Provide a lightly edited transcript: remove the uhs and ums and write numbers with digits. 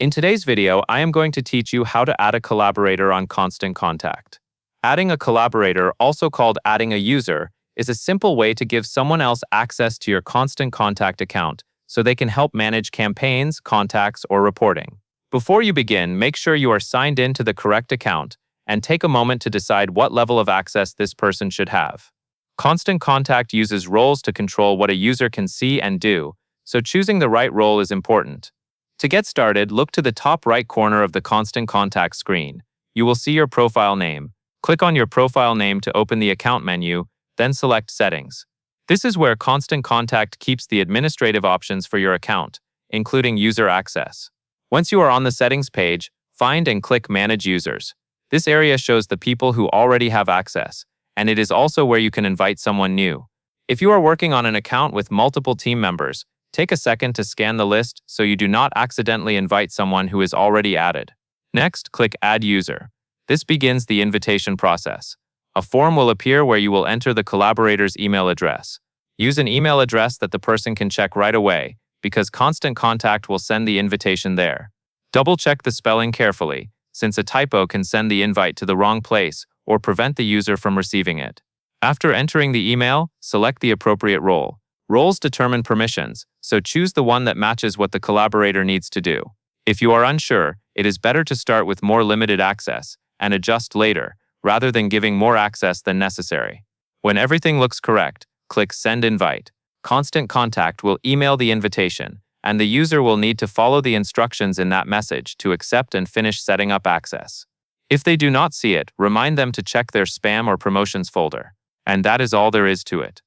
In today's video, I am going to teach you how to add a collaborator on Constant Contact. Adding a collaborator, also called adding a user, is a simple way to give someone else access to your Constant Contact account so they can help manage campaigns, contacts, or reporting. Before you begin, make sure you are signed in to the correct account and take a moment to decide what level of access this person should have. Constant Contact uses roles to control what a user can see and do, so choosing the right role is important. To get started, look to the top right corner of the Constant Contact screen. You will see your profile name. Click on your profile name to open the account menu, then select Settings. This is where Constant Contact keeps the administrative options for your account, including user access. Once you are on the settings page, find and click Manage Users. This area shows the people who already have access, and it is also where you can invite someone new. If you are working on an account with multiple team members, take a second to scan the list so you do not accidentally invite someone who is already added. Next, click Add User. This begins the invitation process. A form will appear where you will enter the collaborator's email address. Use an email address that the person can check right away, because Constant Contact will send the invitation there. Double-check the spelling carefully, since a typo can send the invite to the wrong place or prevent the user from receiving it. After entering the email, select the appropriate role. Roles determine permissions, so choose the one that matches what the collaborator needs to do. If you are unsure, it is better to start with more limited access and adjust later, rather than giving more access than necessary. When everything looks correct, click Send Invite. Constant Contact will email the invitation, and the user will need to follow the instructions in that message to accept and finish setting up access. If they do not see it, remind them to check their spam or promotions folder. And that is all there is to it.